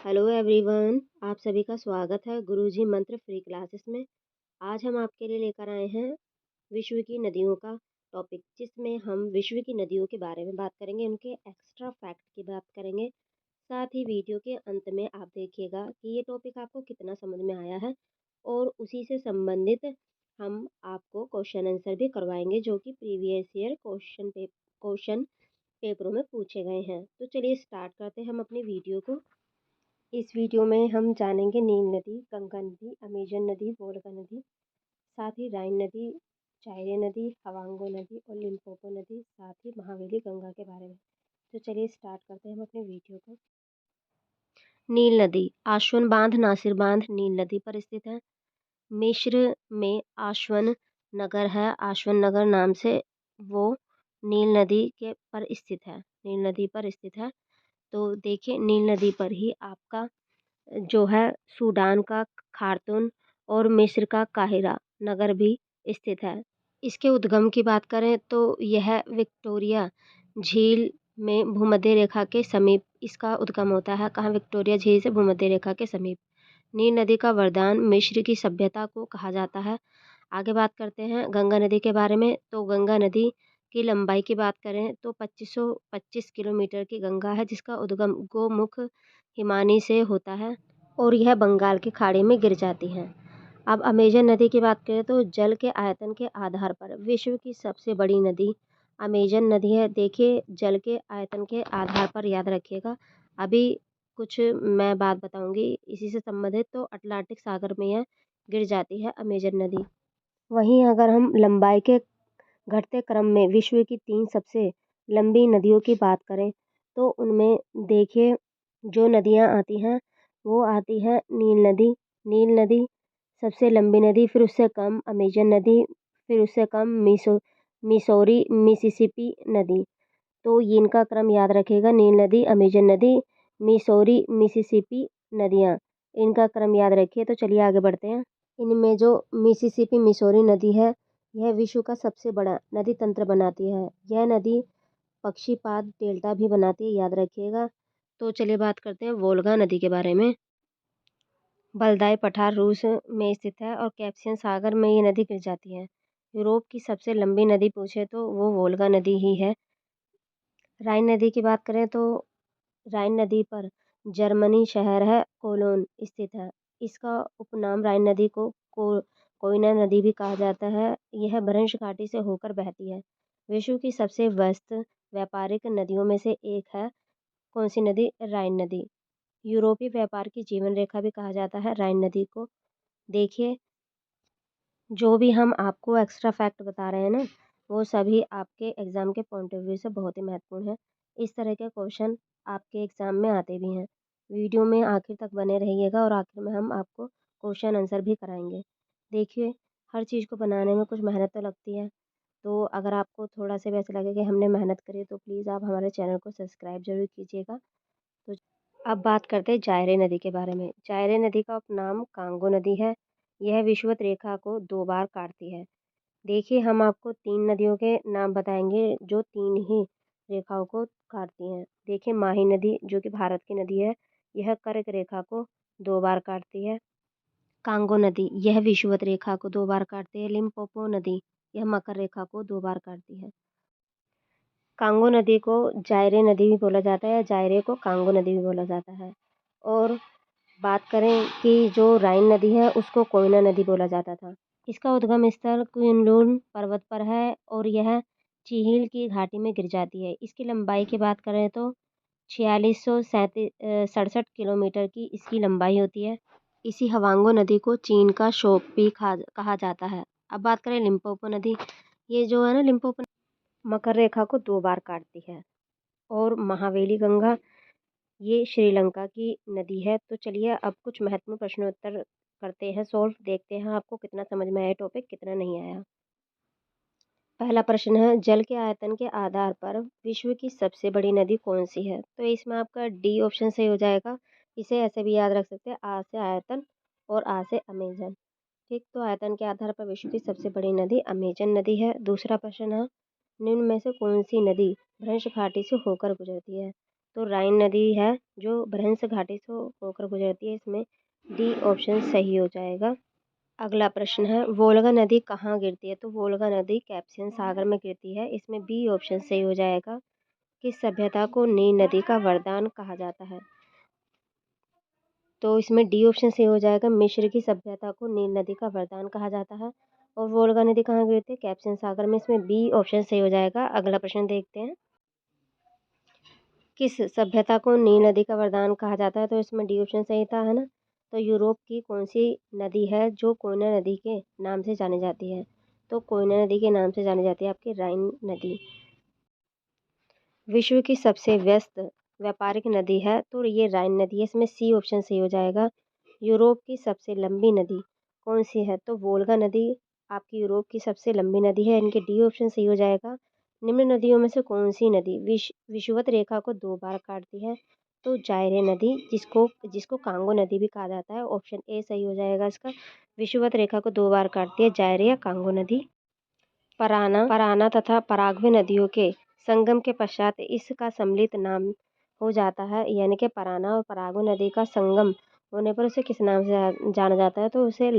Hello everyone, आप सभी का स्वागत है गुरुजी मंत्र फ्री क्लासेस में। आज हम आपके लिए लेकर आए हैं विश्व की नदियों का टॉपिक, जिसमें हम विश्व की नदियों के बारे में बात करेंगे, उनके एक्स्ट्रा फैक्ट की बात करेंगे। साथ ही वीडियो के अंत में आप देखिएगा कि ये टॉपिक आपको कितना समझ में आया है, और उसी से संबंधित हम आपको क्वेश्चन आंसर भी करवाएंगे, जो कि प्रीवियस ईयर क्वेश्चन पेपरों में पूछे गए हैं। तो चलिए स्टार्ट करते हैं हम अपनी वीडियो को। इस वीडियो में हम जानेंगे नील नदी, गंगा नदी, अमेजन नदी, वोल्गा नदी, साथ ही राइन नदी, चायरे नदी, हवांगो नदी और लिम्पोपो नदी, साथ ही महावेली गंगा के बारे में। तो चलिए स्टार्ट करते हैं हम अपने वीडियो को। नील नदी आश्वन बांध, नासिर बांध नील नदी पर स्थित है। मिस्र में आश्वन नगर है, आश्वन नगर नाम से वो नील नदी के पर स्थित है, नील नदी पर स्थित है। तो देखिए, नील नदी पर ही आपका जो है सूडान का खार्तूम और मिस्र का काहिरा नगर भी स्थित है। इसके उद्गम की बात करें तो यह विक्टोरिया झील में भूमध्य रेखा के समीप इसका उद्गम होता है। कहाँ? विक्टोरिया झील से भूमध्य रेखा के समीप। नील नदी का वरदान मिस्र की सभ्यता को कहा जाता है। आगे बात करते हैं गंगा नदी के बारे में। तो गंगा नदी की लंबाई की बात करें तो 2525 किलोमीटर की गंगा है, जिसका उद्गम गोमुख हिमानी से होता है और यह बंगाल की खाड़ी में गिर जाती है। अब अमेजन नदी की बात करें तो जल के आयतन के आधार पर विश्व की सबसे बड़ी नदी अमेजन नदी है। देखिए, जल के आयतन के आधार पर याद रखिएगा। अभी कुछ मैं बात बताऊंगी इसी से संबंधित। तो अटलांटिक सागर में यह गिर जाती है अमेजन नदी। वहीं अगर हम लंबाई के घटते क्रम में विश्व की 3 सबसे लंबी नदियों की बात करें तो उनमें देखिए, जो नदियां आती हैं वो आती है नील नदी। नील नदी सबसे लंबी नदी, फिर उससे कम अमेजन नदी, फिर उससे कम मिसौरी मिसिसिपी नदी। तो ये इनका क्रम याद रखिएगा, नील नदी, अमेजन नदी, मिसौरी मिसिसिपी नदियाँ, इनका क्रम याद रखिए। तो चलिए आगे बढ़ते हैं। इनमें जो मिसिसिपी मिसौरी नदी है, यह विश्व का सबसे बड़ा नदी तंत्र बनाती है। यह नदी पक्षीपात डेल्टा भी बनाती है, याद रखिएगा। तो चलिए बात करते हैं वोल्गा नदी के बारे में। बल्दाई पठार रूस में स्थित है और कैस्पियन सागर में ये नदी गिर जाती है। यूरोप की सबसे लंबी नदी पूछे तो वो वोल्गा नदी ही है। राइन नदी की बात करें तो राइन नदी पर जर्मनी शहर है कोलोन स्थित है। इसका उपनाम राइन नदी को कोयना नदी भी कहा जाता है। यह भ्रंश घाटी से होकर बहती है। विश्व की सबसे व्यस्त व्यापारिक नदियों में से एक है। कौन सी नदी? राइन नदी। यूरोपीय व्यापार की जीवन रेखा भी कहा जाता है राइन नदी को। देखिए, जो भी हम आपको एक्स्ट्रा फैक्ट बता रहे हैं ना, वो सभी आपके एग्ज़ाम के पॉइंट ऑफ व्यू से बहुत ही महत्वपूर्ण है। इस तरह के क्वेश्चन आपके एग्ज़ाम में आते भी हैं। वीडियो में आखिर तक बने रहिएगा और आखिर में हम आपको क्वेश्चन आंसर भी कराएंगे। देखिए, हर चीज़ को बनाने में कुछ मेहनत तो लगती है। तो अगर आपको थोड़ा सा भी ऐसा लगे कि हमने मेहनत करी, तो प्लीज़ आप हमारे चैनल को सब्सक्राइब ज़रूर कीजिएगा। तो अब बात करते हैं जायरे नदी के बारे में। जायरे नदी का उपनाम कांगो नदी है। यह विषुवत रेखा को 2 बार काटती है। देखिए, हम आपको 3 नदियों के नाम बताएंगे जो 3 ही रेखाओं को काटती हैं। देखिए, माही नदी जो कि भारत की नदी है, यह कर्क रेखा को 2 बार काटती है। कांगो नदी यह विषुवत रेखा को 2 बार काटती है। लिम्पोपो नदी यह मकर रेखा को 2 बार काटती है। कांगो नदी को जायरे नदी भी बोला जाता है, जायरे को कांगो नदी भी बोला जाता है। और बात करें कि जो राइन नदी है उसको कोयना नदी बोला जाता था। इसका उद्गम स्थल कुनलुन पर्वत पर है और यह चिहिल की घाटी में गिर जाती है। इसकी लंबाई की बात करें तो 4667 किलोमीटर की इसकी लंबाई होती है। इसी हवांगो नदी को चीन का शोक भी कहा जाता है। अब बात करें लिम्पोपो नदी। ये जो है ना, लिम्पोपो मकर रेखा को 2 बार काटती है। और महावेली गंगा ये श्रीलंका की नदी है। तो चलिए अब कुछ महत्वपूर्ण प्रश्नोत्तर करते हैं, सॉल्व देखते हैं आपको कितना समझ में आया टॉपिक, कितना नहीं आया। पहला प्रश्न है, जल के आयतन के आधार पर विश्व की सबसे बड़ी नदी कौन सी है? तो इसमें आपका डी ऑप्शन सही हो जाएगा। इसे ऐसे भी याद रख सकते हैं, आ से आयतन और आ से अमेजन। ठीक, तो आयतन के आधार पर विश्व की सबसे बड़ी नदी अमेजन नदी है। दूसरा प्रश्न है, निम्न में से कौन सी नदी भ्रंश घाटी से होकर गुजरती है? तो राइन नदी है जो भ्रंश घाटी से होकर गुजरती है। इसमें डी ऑप्शन सही हो जाएगा। अगला प्रश्न है, वोल्गा नदी कहाँ गिरती है? तो वोल्गा नदी कैस्पियन सागर में गिरती है। इसमें बी ऑप्शन सही हो जाएगा। किस सभ्यता को नील नदी का वरदान कहा जाता है? तो इसमें डी ऑप्शन सही हो जाएगा। मिस्र की सभ्यता को नील नदी का वरदान कहा जाता है। और वोल्गा नदी कहाँ गिरती है? कैस्पियन सागर में। इसमें बी ऑप्शन सही हो जाएगा। अगला प्रश्न देखते हैं, किस सभ्यता को नील नदी का वरदान कहा जाता है? तो इसमें डी ऑप्शन सही था, है ना। तो यूरोप की कौन सी नदी है जो कोयना नदी के नाम से जानी जाती है? तो कोयना नदी के नाम से जानी जाती है आपकी राइन नदी। विश्व की सबसे व्यस्त व्यापारिक नदी है, तो ये राइन नदी है। इसमें सी ऑप्शन सही हो जाएगा। यूरोप की सबसे लंबी नदी कौन सी है? तो वोल्गा नदी आपकी यूरोप की सबसे लंबी नदी है। इनके डी ऑप्शन सही हो जाएगा। निम्न नदियों में से कौन सी नदी विषुवत रेखा को 2 बार काटती है? तो जायरे नदी, जिसको जिसको कांगो नदी भी कहा जाता है। ऑप्शन ए सही हो जाएगा इसका। विषुवत रेखा को 2 बार काटती है जायरे या कांगो नदी। पराना तथा पराग्वे नदियों के संगम के पश्चात इसका सम्मिलित नाम हो जाता है, यानी कि पराना और पराग्वे नदी का संगम होने पर उसे किस नाम से जाना जाता है? तो उसे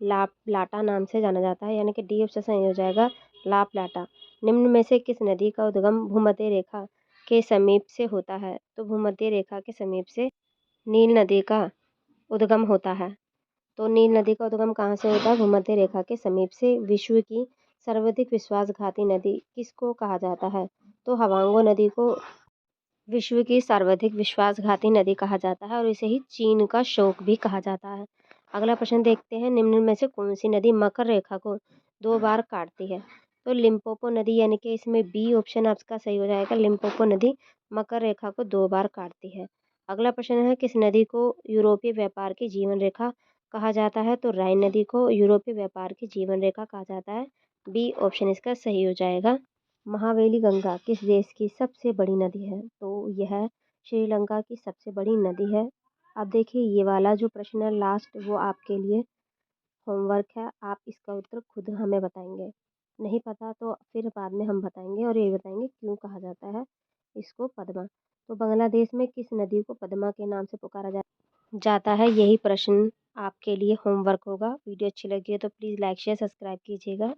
लाप लाटा नाम से जाना जाता है, यानी कि डी ऑप्शन सही हो जाएगा, लाप लाटा। निम्न में से किस नदी का उद्गम भूमध्य रेखा के समीप से होता है? तो भूमध्य रेखा के समीप से नील नदी का उद्गम होता है। तो नील नदी का उद्गम कहाँ से होता है? भूमध्य रेखा के समीप से। विश्व की सर्वाधिक विश्वासघाती नदी किसको कहा जाता है? तो हवांगो नदी को विश्व की सर्वाधिक विश्वासघाती नदी कहा जाता है और इसे ही चीन का शोक भी कहा जाता है। अगला प्रश्न देखते हैं, निम्न में से कौन सी नदी मकर रेखा को 2 बार काटती है? तो लिम्पोपो नदी, यानी कि इसमें बी ऑप्शन आपका सही हो जाएगा। लिम्पोपो नदी मकर रेखा को 2 बार काटती है। अगला प्रश्न है, किस नदी को यूरोपीय व्यापार की जीवन रेखा कहा जाता है? तो राइन नदी को यूरोपीय व्यापार की जीवन रेखा कहा जाता है। बी ऑप्शन इसका सही हो जाएगा। महावेली गंगा किस देश की सबसे बड़ी नदी है? तो यह श्रीलंका की सबसे बड़ी नदी है। अब देखिए, ये वाला जो प्रश्न है लास्ट, वो आपके लिए होमवर्क है। आप इसका उत्तर खुद हमें बताएंगे। नहीं पता तो फिर बाद में हम बताएंगे और ये बताएंगे क्यों कहा जाता है इसको पद्मा। तो बांग्लादेश में किस नदी को पद्मा के नाम से पुकारा जाता है? यही प्रश्न आपके लिए होमवर्क होगा। वीडियो अच्छी लगी हो तो प्लीज़ लाइक शेयर सब्सक्राइब कीजिएगा।